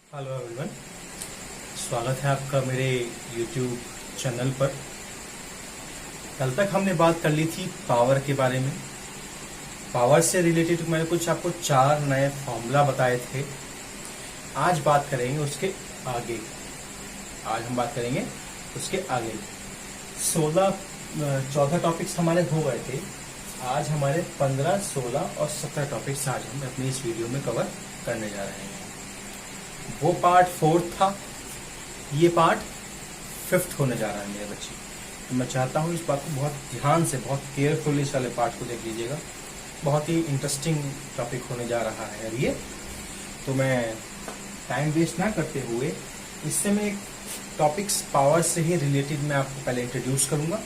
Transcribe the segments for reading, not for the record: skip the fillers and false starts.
Hello everyone, स्वागत है आपका मेरे YouTube चैनल पर। कल तक हमने बात कर ली थी पावर के बारे में। पावर से रिलेटेड मैंने कुछ आपको 4 नए फॉर्मूला बताए थे। आज बात करेंगे उसके आगे। आज हम बात करेंगे उसके आगे 14 टॉपिक्स हमारे हो गए थे। आज हमारे 15, 16 और 17 टॉपिक्स आज हम अपनी इस वीडियो में कवर करने जा रहे हैं। वो पार्ट 4 था, ये पार्ट 5th होने जा रहा है मेरे बच्चे। तो मैं चाहता हूँ इस बात को बहुत ध्यान से, बहुत केयरफुली इस वाले पार्ट को देख लीजिएगा। बहुत ही इंटरेस्टिंग टॉपिक होने जा रहा है ये। तो मैं टाइम वेस्ट ना करते हुए इससे मैं टॉपिक्स पावर से ही रिलेटेड मैं आपको पहले इंट्रोड्यूस करूंगा।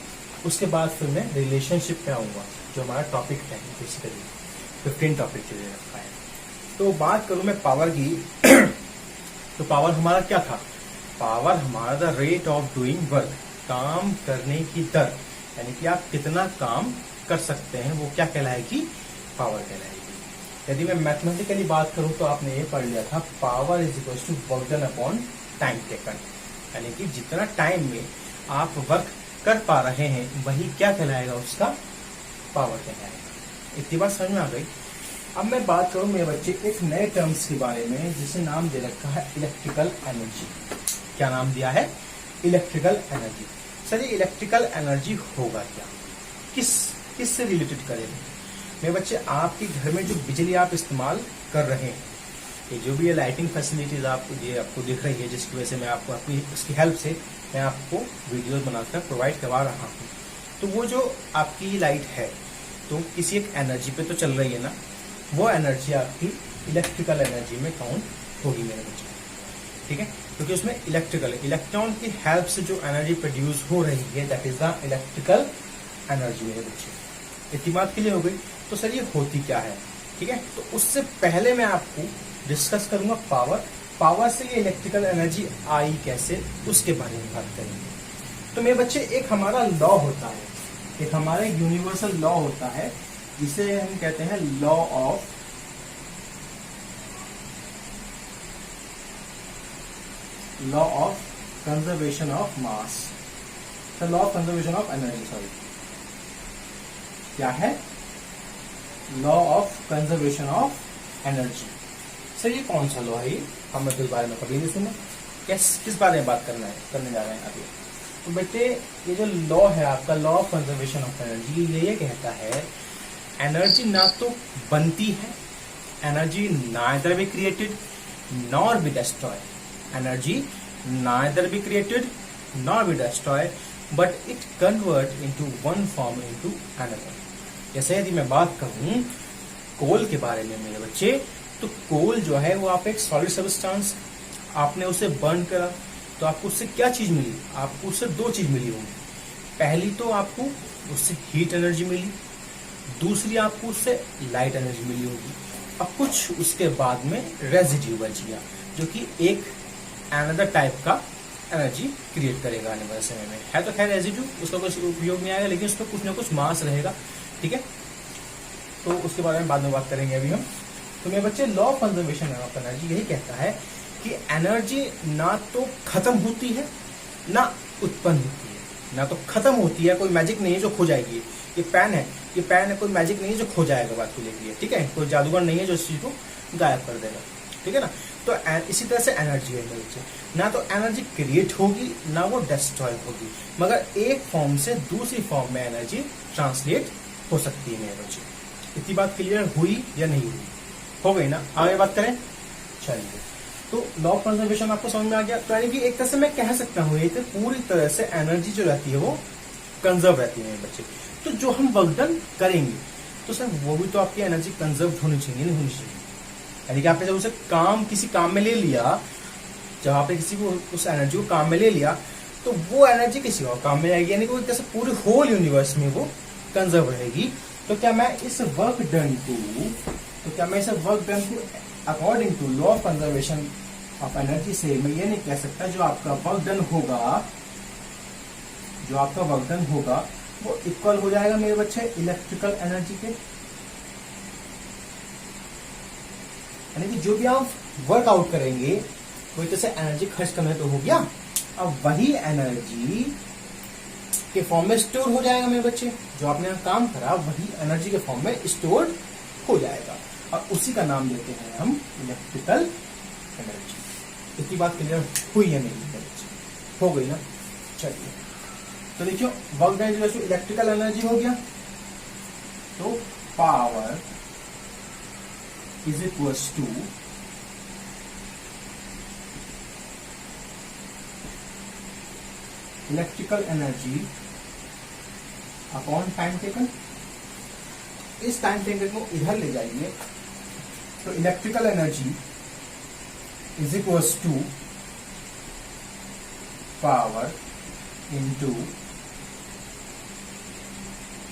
उसके बाद फिर मैं रिलेशनशिप पे आऊंगा, जो हमारा टॉपिक है बेसिकली 15 टॉपिक के लिए रखा है। तो बात करूं मैं पावर की तो पावर हमारा क्या था? पावर हमारा the rate of doing work, काम करने की दर, यानी कि आप कितना काम कर सकते हैं, वो क्या कहलाएगी? पावर कहलाएगी। यदि मैं मैथमेटिकली बात करूं तो आपने ये पढ़ लिया था, power is equal to work done upon time taken, यानी कि जितना टाइम में आप वर्क कर पा रहे हैं वही क्या कहलाएगा? उसका पावर कहलाएगा। इतनी बात समझ में आ गई। अब मैं बात करूं मेरे बच्चे एक नए टर्म्स के बारे में, जिसे नाम दे रखा है इलेक्ट्रिकल एनर्जी। क्या नाम दिया है? Electrical energy. सर ये इलेक्ट्रिकल एनर्जी होगा क्या? किससे रिलेटेड करेंगे मेरे बच्चे? आपके घर में जो बिजली आप इस्तेमाल कर रहे हैं, ये जो भी ये लाइटिंग फैसिलिटीज आपको दिख रही है, जिसकी वजह से मैं आपको अपनी उसकी हेल्प से मैं आपको वीडियो बनाकर प्रोवाइड करवा रहा हूँ। तो वो जो आपकी लाइट है तो किसी एक एनर्जी पे तो चल रही है ना, वो एनर्जी आपकी इलेक्ट्रिकल एनर्जी में काउंट होगी मेरे बच्चे। ठीक है, क्योंकि उसमें इलेक्ट्रॉन की हेल्प से जो एनर्जी प्रोड्यूस हो रही है, that is the electrical energy मेरे बच्चे। इतनी बात क्लियर हो गई। तो सर ये होती क्या है? ठीक है, तो उससे पहले मैं आपको डिस्कस करूंगा पावर से ये इलेक्ट्रिकल एनर्जी आई कैसे, उसके बारे में बात करेंगे। तो मेरे बच्चे एक हमारा लॉ होता है, एक हमारा यूनिवर्सल लॉ होता है, जिसे हम कहते हैं law of conservation of mass, the law of conservation of energy. Sorry, क्या है? Law of conservation of energy. Sir ये कौन सा लॉ है? ये हमने तो इस बारे में कभी नहीं सुना। किस बारे में बात करने जा रहे हैं अभी? तो बेटे ये जो लॉ है आपका, law of conservation of energy, ये कहता है एनर्जी ना तो बनती है, energy neither be created nor be destroy, energy neither be created nor be destroy, but it convert into one form into another. जैसे यदि मैं बात करूं कोल के बारे में मेरे बच्चे, तो कोल जो है वो आप एक सॉलिड सब्सटेंस, आपने उसे बर्न करा तो आपको उससे क्या चीज मिली? आपको उससे 2 चीज मिली होंगी। पहली तो आपको उससे हीट एनर्जी मिली, दूसरी आपको उससे लाइट एनर्जी मिली होगी। अब कुछ उसके बाद में रेजिड्यू बच गया, जो कि एक अनदर टाइप का एनर्जी क्रिएट करेगा आने वाले समय में। है तो खैर रेजिड्यू, उसका कुछ उपयोग नहीं आएगा, लेकिन उसमें कुछ ना कुछ मास रहेगा। ठीक है, तो उसके बारे में बाद में बात करेंगे अभी हम। तो मेरे बच्चे law of conservation of energy यही कहता है कि एनर्जी ना तो खत्म होती है ना उत्पन्न होती है। ना तो खत्म होती है, कोई मैजिक नहीं है जो खो जाएगी। ये पेन है, कोई मैजिक नहीं है जो खो जाएगा बात को लेकर। ठीक है, कोई जादूगर नहीं है जो इस चीज को गायब कर देगा। ठीक है ना? तो इसी तरह से एनर्जी है मेरे बच्चे, ना तो एनर्जी क्रिएट होगी ना वो डिस्ट्रॉय होगी, मगर एक फॉर्म से दूसरी फॉर्म में एनर्जी ट्रांसलेट हो सकती है मेरे बच्चे। इतनी बात क्लियर हुई या नहीं हुई? हो गई ना? आगे बात करें, चलिए। तो लॉ ऑफ कंजर्वेशन आपको समझ में आ गया। तो यानी कि एक तरह से मैं कह सकता हूँ एक पूरी तरह से एनर्जी जो रहती है वो कंजर्व रहती है मेरे बच्चे। तो जो हम वर्क डन करेंगे तो सर वो भी तो आपकी एनर्जी कंजर्व होनी चाहिए, नहीं होनी चाहिए? यानी कि आपने जब उसे किसी काम में ले लिया, जब आपने किसी को उस एनर्जी को काम में ले लिया, तो वो एनर्जी किसी और काम में आएगी, यानी कि एक तरह से पूरे होल यूनिवर्स में वो कंजर्व रहेगी। तो क्या मैं इस वर्क डन को according to law of conservation of energy से मैं ये नहीं कह सकता जो आपका वर्क डन होगा वो इक्वल हो जाएगा मेरे बच्चे इलेक्ट्रिकल एनर्जी के? यानी कि जो भी आप वर्कआउट करेंगे कोई तो से एनर्जी खर्च करना तो हो गया, अब वही एनर्जी के फॉर्म में स्टोर हो जाएगा मेरे बच्चे, जो आपने यहाँ काम करा वही एनर्जी के फॉर्म में स्टोर हो जाएगा, और उसी का नाम देते हैं हम इलेक्ट्रिकल एनर्जी। इतनी बात क्लियर हुई है मेरी बच्चे? हो गई ना? चलिए तो देखियो, work done is electrical energy हो गया, तो power is equals to electrical energy upon time taken. इस टाइम टेकन को इधर ले जाइए, तो electrical energy is equals to power into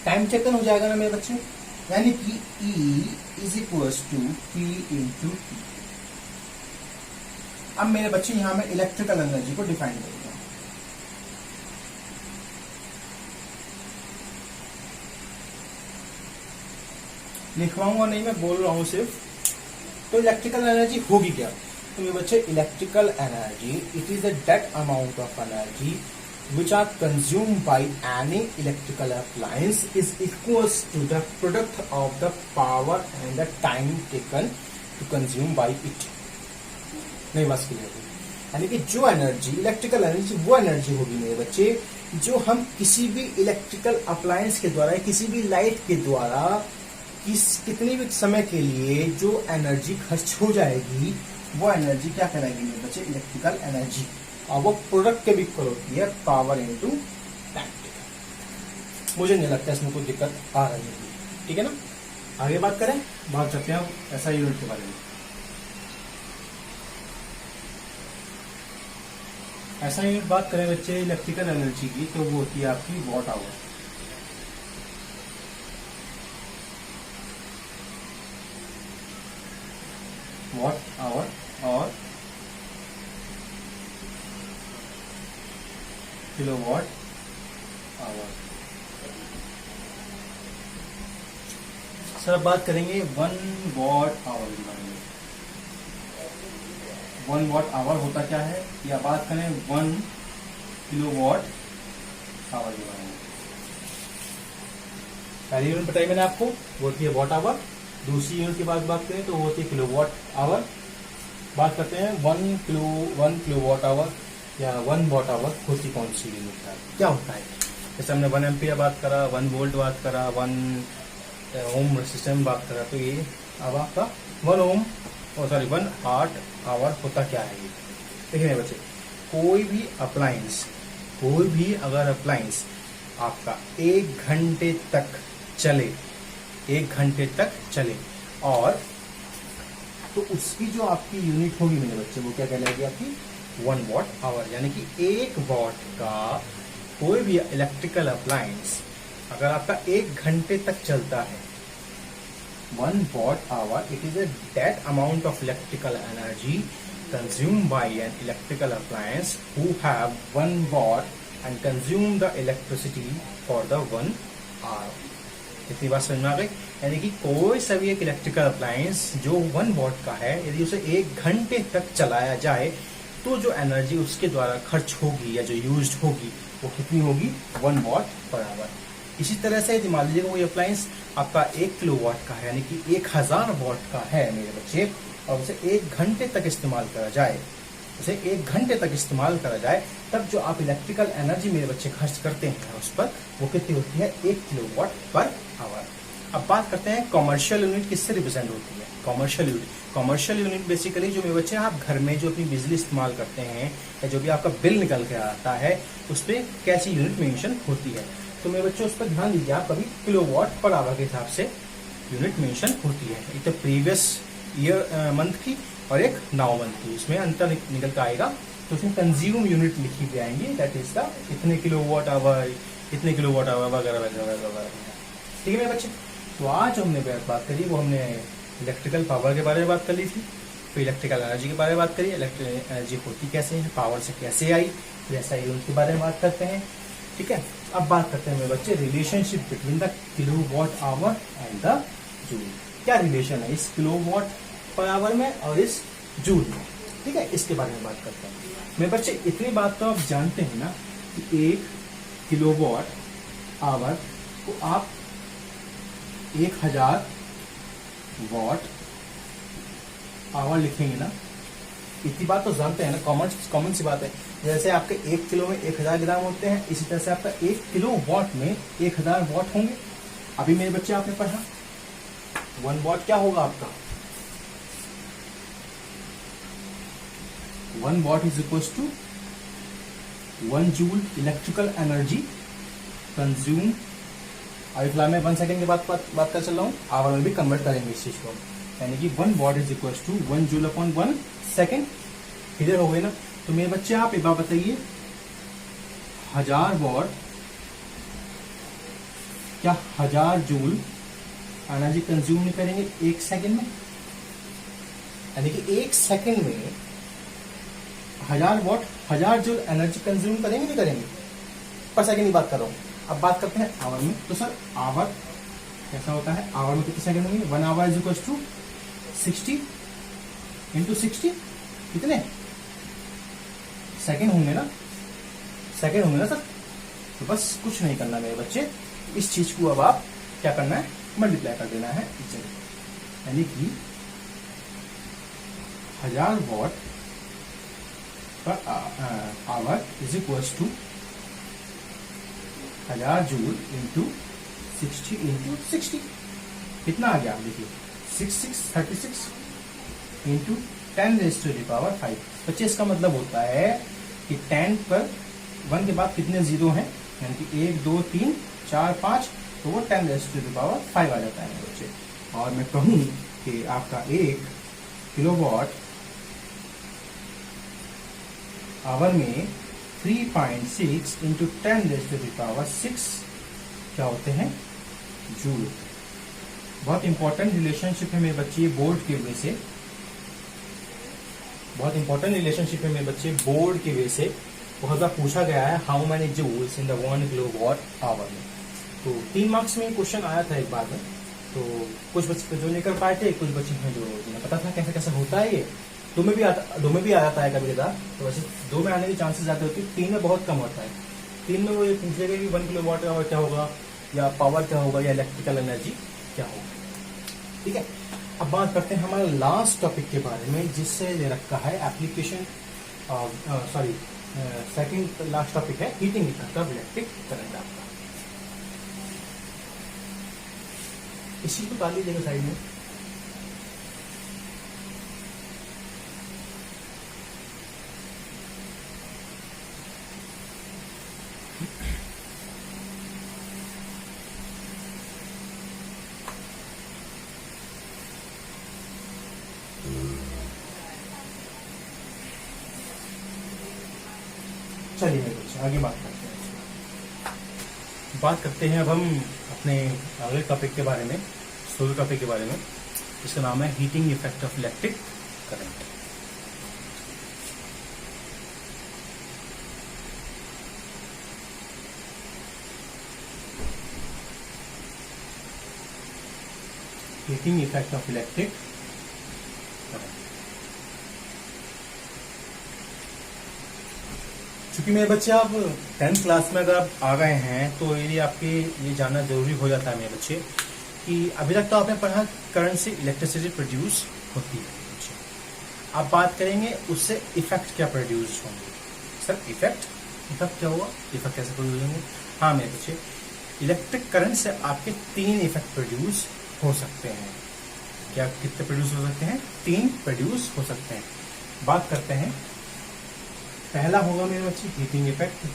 time taken हो जाएगा ना मेरे बच्चे, यानी कि E is equals to P into T। अब मेरे बच्चे यहां मैं इलेक्ट्रिकल एनर्जी को डिफाइन करूंगा, लिखवाऊंगा नहीं, मैं बोल रहा हूं सिर्फ। तो इलेक्ट्रिकल एनर्जी होगी क्या? तो मेरे बच्चे electrical energy it is that amount of energy which are consumed by any electrical appliance is equals to the product of the power and the time taken to consume by it। नहीं बस clear है, यानी कि जो energy electrical energy वो energy होगी मेरे बच्चे जो हम किसी भी इलेक्ट्रिकल अप्लायंस के द्वारा, किसी भी लाइट के द्वारा कितनी भी समय के लिए जो एनर्जी खर्च हो जाएगी, वो एनर्जी क्या कहलाएगी मेरे बच्चे? Electrical energy. और वो प्रोडक्ट के भी इक्वल होती है पावर इंटू टाइम टेकन। मुझे नहीं लगता इसमें कोई दिक्कत आ रही है, ठीक है ना? आगे बात करें, बात करते हैं ऐसा यूनिट के बारे में। ऐसा यूनिट बात करें बच्चे इलेक्ट्रिकल एनर्जी की, तो वो होती है आपकी वॉट आवर। वॉट आवर और किलोवाट आवर। सर अब बात करेंगे 1 वॉट आवर के बारे में। 1 वॉट आवर होता क्या है, या बात करें 1 किलोवाट आवर के बारे में। पहली यूनिट बताई मैंने आपको, वो होती है वॉट आवर। दूसरी यूनिट की बात करें तो वो होती है किलोवाट आवर। बात करते हैं 1 किलोवाट आवर या 1 वॉट आवर होती कौन सी यूनिट है, क्या होता है? जैसे हमने 1 एम्पियर बात करा, 1 वोल्ट बात करा, 1 ओम रेजिस्टेंस बात करा, तो ये अब आपका 1 वाट आवर होता क्या है? ये देखिए बच्चे, कोई भी अगर अप्लायंस आपका 1 घंटे तक चले और तो उसकी जो आपकी यूनिट होगी मेरे बच्चे, वो क्या कहलाएगी? आपकी 1 वॉट आवर। यानी कि 1 वॉट का कोई भी इलेक्ट्रिकल अप्लायंस अगर आपका 1 घंटे तक चलता है, 1 watt hour it is that amount of electrical energy consumed by an electrical appliance who have 1 watt and consume the electricity for the 1 hour. इतनी बात समझ में आ गई? यानी कि कोई सा भी एक इलेक्ट्रिकल अप्लायंस जो 1 वॉट का है, यदि उसे 1 घंटे तक चलाया जाए तो जो एनर्जी उसके द्वारा खर्च होगी या जो यूज्ड होगी वो कितनी होगी? 1 वॉट पर आवर। इसी तरह से यदि मान लीजिएगा कोई अप्लायंस आपका 1 किलोवाट का है, यानी कि 1000 वॉट का है मेरे बच्चे, और उसे 1 घंटे तक इस्तेमाल करा जाए, तब जो आप इलेक्ट्रिकल एनर्जी मेरे बच्चे खर्च करते हैं उस पर, वो कितनी होती है? 1 किलोवाट पर आवर। अब बात करते हैं कॉमर्शियल यूनिट किससे रिप्रेजेंट होती है? कॉमर्शियल यूनिट बेसिकली जो मेरे बच्चे आप घर में जो अपनी बिजली इस्तेमाल करते हैं या जो भी आपका बिल निकल के आता है, उस पर कैसी यूनिट मेंशन होती है। तो मेरे बच्चों उस पर ध्यान दीजिए, आप कभी किलोवाट पर आवर के हिसाब से यूनिट मेंशन होती है। एक तो प्रीवियस ईयर मंथ की और एक नाउ मंथ की, इसमें अंतर निकल कर आएगा। तो उसमें कंज्यूम यूनिट लिखी भी आएंगी, दैट इज द इतने किलोवाट आवर वगैरह वगैरह। ठीक है मेरे बच्चे, तो आज हमने बात करी वो हमने इलेक्ट्रिकल पावर के बारे में बात कर ली थी, फिर इलेक्ट्रिकल एनर्जी के बारे में बात करी, इलेक्ट्रिकल एनर्जी होती कैसे है, पावर से कैसे आई, फिर ऐसा यूनिट के बारे में बात करते हैं। ठीक है, अब बात करते हैं मेरे बच्चे relationship between the kilowatt hour and the joule. क्या रिलेशन है इस किलोवाट पर आवर में और इस जूल में? ठीक है, इसके बारे में बात करते हैं। मेरे बच्चे इतनी बात तो आप जानते हैं ना कि 1 किलोवाट आवर को आप 1000 वाट आवर लिखेंगे ना, इतनी बात तो जानते हैं ना, कॉमन सी बात है। जैसे आपके 1 किलो में 1000 ग्राम होते हैं, इसी तरह से आपका 1 किलो वाट में 1000 वाट होंगे। अभी मेरे बच्चे आपने पढ़ा 1 वाट क्या होगा आपका, 1 watt is equals to 1 joule electrical energy consume. अभी फिलहाल मैं 1 सेकेंड के बाद बात कर चल रहा हूँ, आवर में भी कन्वर्ट करेंगे इस चीज को, यानी कि 1 watt is equals to 1 joule upon 1 second. Clear हो गए ना। तो मेरे बच्चे आप एक बात बताइए, 1000 वॉट क्या 1000 जूल एनर्जी कंज्यूम नहीं करेंगे 1 सेकेंड में, यानी कि 1 सेकेंड में 1000 वॉट 1000 जूल एनर्जी कंज्यूम करेंगे नहीं करेंगे, पर सेकेंड की बात कर रहा हूं। अब बात करते हैं आवर में। तो सर आवर कैसा होता है, आवर में कितने सेकंड होंगे, 1 hour is equal to 60 into 60 कितने सेकंड होंगे ना, सेकंड होंगे ना सर। तो बस कुछ नहीं करना मेरे बच्चे, इस चीज को अब आप क्या करना है, मल्टीप्लाई कर देना है इस जगह, यानी कि 1000 watt per hour is equal to 1000 joule into 60 into 60 कितना आ गया, देखिए 6636 into 10 raise to the power 5। बच्चे इसका मतलब होता है कि 10 पर 1 के बाद कितने जीरो हैं, यानी कि 1 2 3 4 5, तो वो 10 रेज़ टू द पावर 5 आ जाता है बच्चे। और मैं कहूँ कि आपका 1 किलोवाट आवर में 3.6 into 10 raise to the power 6 क्या होते हैं, जूल। बहुत इंपॉर्टेंट रिलेशनशिप है मेरे बच्चे बोर्ड के वजह से, बहुत इंपॉर्टेंट रिलेशनशिप है मेरे बच्चे बोर्ड की वजह से। बहुत बार पूछा गया है how many joules in the 1 kilowatt hour में। तो 3 मार्क्स में क्वेश्चन आया था एक बार में, तो कुछ बच्चे जो नहीं कर पाए थे, कुछ बच्चे हैं जो जिन्हें पता था कैसे कैसे होता है ये। 2 में भी आ जाता है कभी कदा, तो वैसे 2 में आने की चांसेस ज्यादा होती है, 3 में बहुत कम होता है। 3 में वो ये पूछेगा कि 1 किलोवाट आवर क्या होगा, या पावर क्या होगा, या इलेक्ट्रिकल एनर्जी क्या होगा। ठीक है, अब बात करते हैं हमारे लास्ट टॉपिक के बारे में, जिससे ले रखा है एप्लीकेशन, सेकंड लास्ट टॉपिक है heating effect of electric current. आपका इस चीज को डाल लीजिएगा साइड में। चलिए मेरे बच्चे आगे बात करते हैं। बात करते हैं अब हम अपने अगले टॉपिक के बारे में, सोलर टॉपिक के बारे में, जिसका नाम है heating effect of electric current. Heating effect of electric current. क्योंकि मेरे बच्चे आप 10th क्लास में अगर आप आ गए हैं तो ये आपके ये जानना जरूरी हो जाता है मेरे बच्चे कि अभी तक तो आपने पढ़ा करंट से इलेक्ट्रिसिटी प्रोड्यूस होती है बच्चे। आप बात करेंगे उससे इफेक्ट क्या प्रोड्यूस होंगे। सर इफेक्ट क्या हुआ, इफेक्ट कैसे प्रोड्यूस होंगे। हाँ मेरे बच्चे, इलेक्ट्रिक करंट से आपके 3 इफेक्ट प्रोड्यूस हो सकते हैं। क्या कितने प्रोड्यूस हो सकते हैं, 3 प्रोड्यूस हो सकते हैं। बात करते हैं, पहला होगा मेरे बच्चे हीटिंग इफेक्ट,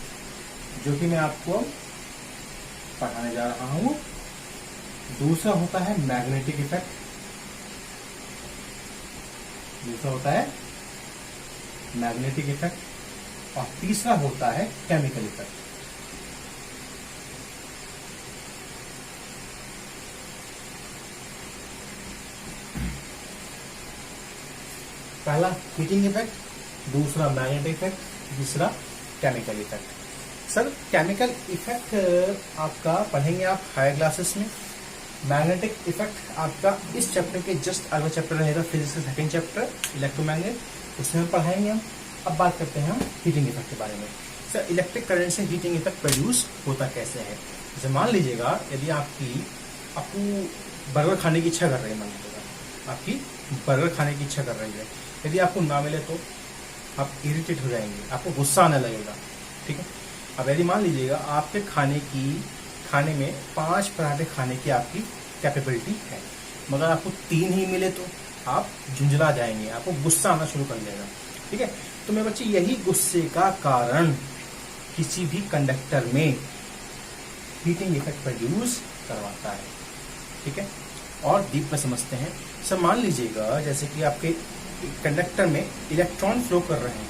जो कि मैं आपको पढ़ाने जा रहा हूं। दूसरा होता है मैग्नेटिक इफेक्ट, और तीसरा होता है केमिकल इफेक्ट। पहला हीटिंग इफेक्ट, दूसरा मैग्नेटिक इफेक्ट, तीसरा chemical effect. Sir chemical effect आपका पढ़ेंगे आप हायर क्लासेस में। मैग्नेटिक इफेक्ट आपका इस चैप्टर के जस्ट अगला चैप्टर रहेगा, फिजिक्स का 2nd चैप्टर इलेक्ट्रोमैग्नेट, उसमें पढ़ाएंगे हम। अब बात करते हैं हम हीटिंग इफेक्ट के बारे में। सर इलेक्ट्रिक करंट से हीटिंग इफेक्ट प्रोड्यूस होता कैसे है? जैसे मान लीजिएगा यदि आपको बर्गर खाने की इच्छा कर रही है, मान लीजिएगा आपकी बर्गर खाने की इच्छा कर रही है, यदि आपको ना मिले तो आप इरिटेट हो जाएंगे, आपको गुस्सा आने लगेगा, ठीक है। अब यदि मान लीजिएगा आपके खाने में 5 पराठे खाने की आपकी कैपेबिलिटी है, मगर आपको 3 ही मिले तो आप झुंझला जाएंगे, आपको गुस्सा आना शुरू कर देगा, ठीक है। तो मेरे बच्चे यही गुस्से का कारण किसी भी कंडक्टर में हीटिंग इफेक्ट प्रोड्यूस करवाता है, ठीक है। और डीप में समझते हैं। सर मान लीजिएगा जैसे कि आपके कंडक्टर में इलेक्ट्रॉन फ्लो कर रहे हैं।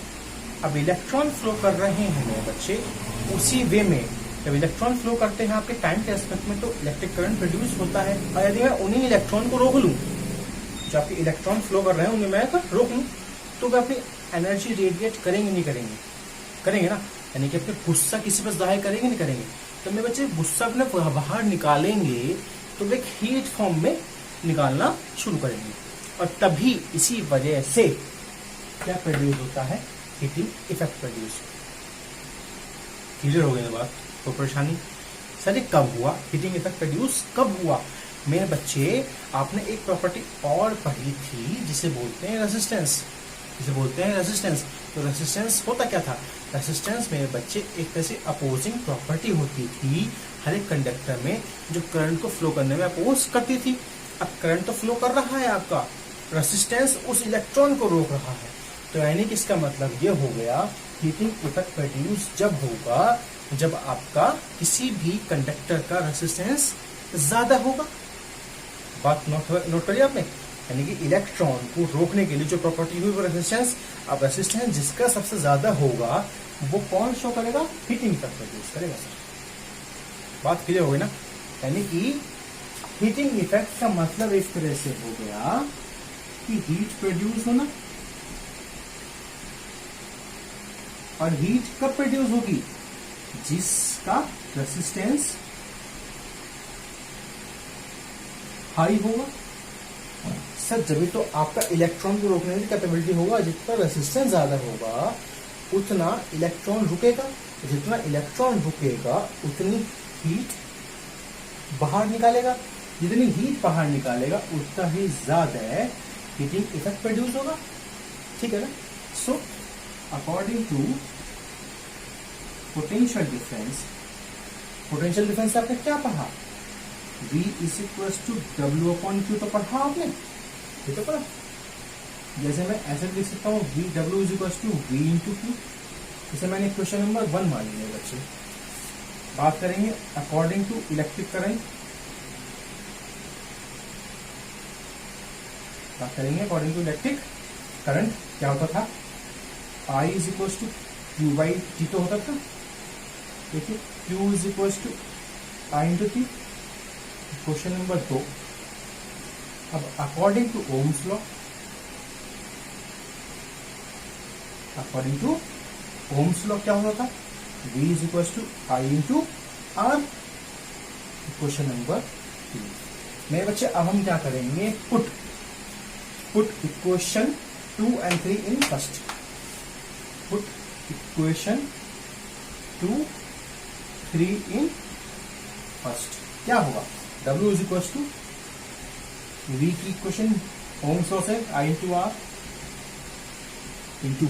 अब इलेक्ट्रॉन फ्लो कर रहे हैं मेरे बच्चे, उसी वे में जब इलेक्ट्रॉन फ्लो करते हैं आपके टाइम के एस्पेक्ट में तो इलेक्ट्रिक करंट प्रोड्यूस होता है। और यदि मैं उन्हीं इलेक्ट्रॉन को रोक लूं, जो आपके इलेक्ट्रॉन फ्लो कर रहे हैं उन्हें मैं रोक लूं, तो वे अपनी एनर्जी रेडिएट करेंगे नहीं करेंगे? करेंगे ना, यानी कि अपने गुस्सा किसी पर जाहिर करेंगे नहीं करेंगे? तो मेरे बच्चे गुस्सा अपने बाहर निकालेंगे तो वे हीट फॉर्म में निकालना शुरू करेंगे, और तभी इसी वजह से क्या प्रोड्यूस होता है? Heating effect produce. क्लियर हो गई बात? तो परेशानी सर ये कब हुआ? हीटिंग इफेक्ट प्रोड्यूस कब हुआ? मेरे बच्चे आपने एक प्रॉपर्टी और पढ़ी थी जिसे बोलते हैं रेजिस्टेंस, तो रेजिस्टेंस होता क्या था? रेजिस्टेंस मेरे बच्चे एक तरह से अपोजिंग प्रॉपर्टी होती थी हर एक कंडक्टर में, जो करंट को फ्लो करने में अपोज करती थी। अब करंट तो फ्लो कर रहा है आपका, रेजिस्टेंस उस इलेक्ट्रॉन को रोक रहा है, तो यानी कि इसका मतलब ये हो गया हीटिंग इफेक्ट प्रोड्यूस जब होगा जब आपका किसी भी कंडक्टर का रेजिस्टेंस ज्यादा होगा। बात नोट करिए आपने, यानी कि इलेक्ट्रॉन को रोकने के लिए जो प्रॉपर्टी हुई वो रेजिस्टेंस। अब रेजिस्टेंस जिसका सबसे ज्यादा होगा वो कौन शो करेगा? हीटिंग इफेक्ट प्रोड्यूस करेगा सर। बात क्लियर हो गई ना? यानी कि हीटिंग इफेक्ट का मतलब इस तरह से हो गया कि हीट प्रोड्यूस होना, और हीट कब प्रोड्यूस होगी? जिसका रेजिस्टेंस हाई होगा। सर जब तो आपका इलेक्ट्रॉन को रोकने की कैपेबिलिटी होगा, जितना रेजिस्टेंस ज्यादा होगा उतना इलेक्ट्रॉन रुकेगा, जितना इलेक्ट्रॉन रुकेगा उतनी हीट बाहर निकालेगा, जितनी हीट बाहर निकालेगा उतना ही ज्यादा हीटिंग इफेक्ट प्रोड्यूस होगा, ठीक है ना। So according to potential difference आपने क्या पढ़ा? V is equal to W upon Q तो पढ़ा आपने, ये तो पढ़ा। जैसे मैं ऐसे लिख सकता हूँ V W is equal to V into Q, इसे मैंने क्वेश्चन नंबर 1 मान लिया बच्चे। बात करेंगे according to electric current, according to electric current क्या होता था? I is equal to Q by T तो होता था, देखिए Q is equal to I into T. Question number 2, अब अकॉर्डिंग टू ओम्स लॉ, क्या होता था? V is equal to I into R. Question number 3। मेरे बच्चे अब हम क्या करेंगे? Put equation 2 and 3 in first. Put equation 2, 3 in first. क्या होगा? W is equal to V की इक्वेशन ओम्स लॉ से I into R into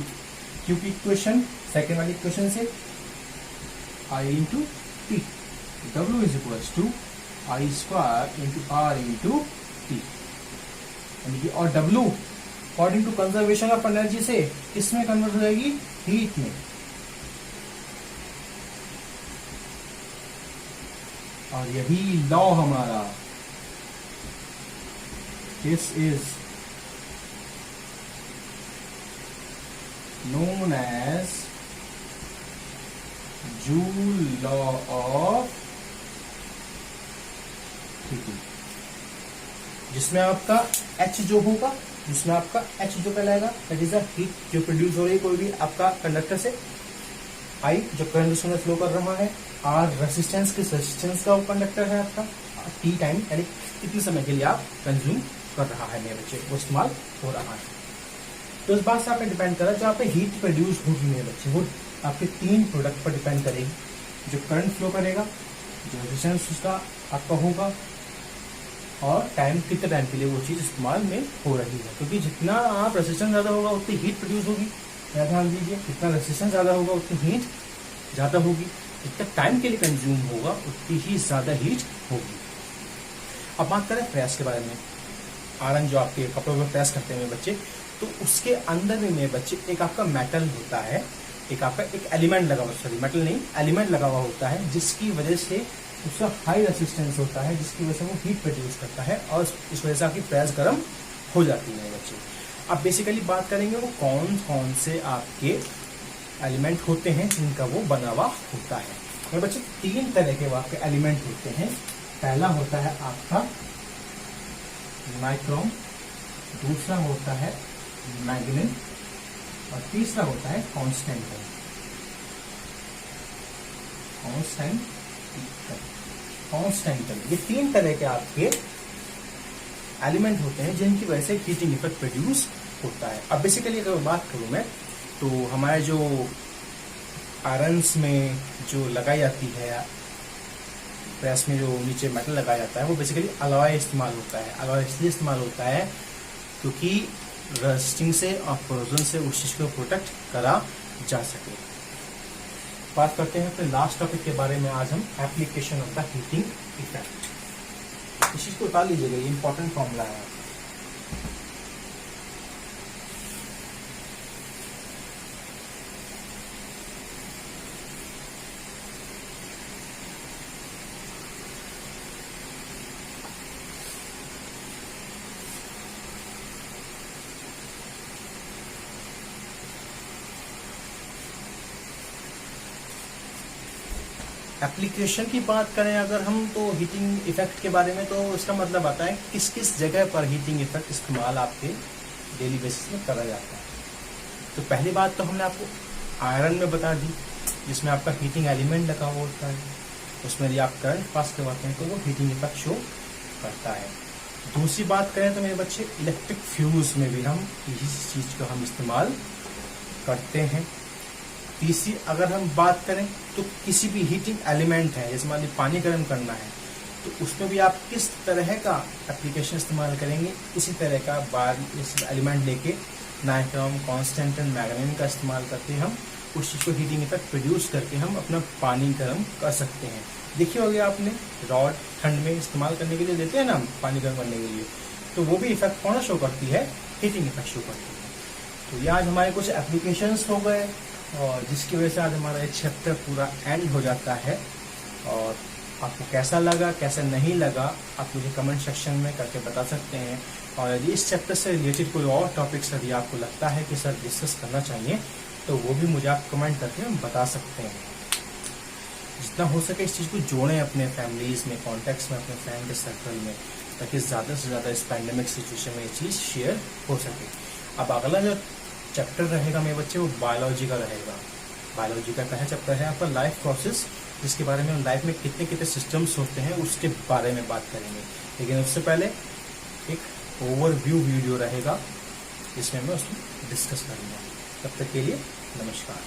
Q की इक्वेशन सेकेंड वाली इक्वेशन से I into T. W is equal to I square into R into T, यानी कि और W according to conservation of energy से किसमें कन्वर्ट हो जाएगी? हीट में। और यही लॉ हमारा, this is known as joule law of heating, जिसमें आपका H जो होगा, H जो कहलाएगा दैट इज अ हीट जो प्रोड्यूस हो रही है कोई भी आपका कंडक्टर से, I जो करंट उसमें फ्लो कर रहा है, R रेजिस्टेंस का वो कंडक्टर है आपका, T टाइम यानी कितने समय के लिए आप कंज्यूम कर रहा है मेरे बच्चे, वो इस्तेमाल हो रहा है। तो इस बात से आपने डिपेंड करा जो आप पे हीट प्रोड्यूस होगी मेरे बच्चे, वो आपके 3 प्रोडक्ट पर डिपेंड करेगी। जो करंट फ्लो करेगा, जो रेजिस्टेंस उसका आपका होगा, और टाइम, कितने टाइम के लिए वो चीज इस्तेमाल में हो रही है। क्योंकि जितना आप रेजिस्टेंस ज्यादा होगा उतनी हीट प्रोड्यूस होगी, ध्यान दीजिए, जितना रेजिस्टेंस ज्यादा होगा उतनी हीट ज्यादा होगी, जितना टाइम के लिए कंज्यूम होगा उतनी ही ज्यादा हीट होगी। अब बात करें प्रेस के बारे में। आयरन जो आपके कपड़ों पर प्रेस करते हैं मेरे बच्चे, तो उसके अंदर में मेरे बच्चे एक आपका मेटल होता है, एक आपका एक एलिमेंट लगा हुआ, सॉरी मेटल नहीं, एलिमेंट लगा हुआ होता है, जिसकी वजह से उसका हाई रेसिस्टेंस होता है, जिसकी वजह से वो हीट प्रोड्यूस करता है और इस वजह से आपकी प्रेस गर्म हो जाती है बच्चे। अब बेसिकली बात करेंगे वो कौन कौन से आपके एलिमेंट होते हैं जिनका वो बना हुआ होता है। मेरे बच्चे 3 तरह के आपके एलिमेंट होते हैं। पहला होता है आपका नाइक्रोम, दूसरा होता है मैग्नीज, और तीसरा होता है कॉन्स्टेंटन। ये 3 तरह के आपके एलिमेंट होते हैं जिनकी वजह से हीटिंग इफेक्ट प्रोड्यूस होता है। अब बेसिकली अगर बात करूं मैं, तो हमारे जो आयरन्स में जो लगाई जाती है, प्रेस में जो नीचे मेटल लगाया जाता है, वो बेसिकली अलॉय इस्तेमाल होता है। अलॉय इसलिए इस्तेमाल होता है क्योंकि रस्टिंग से और कोरोजन से उस चीज को प्रोटेक्ट करा जा सके। बात करते हैं अपने लास्ट टॉपिक के बारे में। आज हम application of the heating effect, इस चीज को उतार लीजिएगा, ये इंपॉर्टेंट फॉर्मूला है। एप्लीकेशन की बात करें अगर हम, तो हीटिंग इफेक्ट के बारे में, तो इसका मतलब आता है किस किस जगह पर हीटिंग इफेक्ट इस्तेमाल आपके डेली बेसिस में करा जाता है। तो पहली बात तो हमने आपको आयरन में बता दी, जिसमें आपका हीटिंग एलिमेंट लगा हुआ होता है, उसमें यदि आप करंट पास करवाते हैं तो वो हीटिंग इफेक्ट शो करता है। दूसरी बात करें तो मेरे बच्चे इलेक्ट्रिक फ्यूज में भी हम इसी चीज को हम इस्तेमाल करते हैं। तीसरी अगर हम बात करें तो किसी भी हीटिंग एलिमेंट है, जैसे मान लीजिए पानी गर्म करना है, तो उसमें भी आप किस तरह का एप्लीकेशन इस्तेमाल करेंगे, इसी तरह का बार इस एलिमेंट लेके नाइक्रोम, कॉन्स्टेंटन, मैग्नीज का इस्तेमाल करके हम उस चीज को हीटिंग इफेक्ट प्रोड्यूस करके हम अपना पानी गर्म कर सकते हैं। देखिए हो गया आपने, रॉड ठंड में इस्तेमाल करने के लिए देते हैं ना हम पानी गर्म करने के लिए, तो वो भी इफेक्ट कौन शो करती है, हीटिंग इफेक्ट शो करती है। तो ये आज हमारे कुछ एप्लीकेशंस हो गए, और जिसकी वजह से आज हमारा ये चैप्टर पूरा एंड हो जाता है। और आपको कैसा लगा कैसा नहीं लगा आप मुझे कमेंट सेक्शन में करके बता सकते हैं। और यदि इस चैप्टर से रिलेटेड कोई और टॉपिक्स यदि आपको लगता है कि सर डिस्कस करना चाहिए, तो वो भी मुझे आप कमेंट करके बता सकते हैं। जितना हो सके इस चीज़ को जोड़ें अपने फैमिलीज में, कॉन्टेक्ट्स में, अपने फ्रेंड के सर्कल में, ताकि ज़्यादा से ज़्यादा इस पैंडेमिक सिचुएशन में ये चीज़ शेयर हो सके। अब अगला जो चैप्टर रहेगा मेरे बच्चे वो बायोलॉजी का रहेगा। बायोलॉजी का पहला चैप्टर है आपका लाइफ प्रोसेस, जिसके बारे में हम लाइफ में कितने कितने सिस्टम्स होते हैं उसके बारे में बात करेंगे। लेकिन उससे पहले एक ओवरव्यू वीडियो रहेगा जिसमें मैं उसमें डिस्कस करूँगा। तब तक के लिए नमस्कार।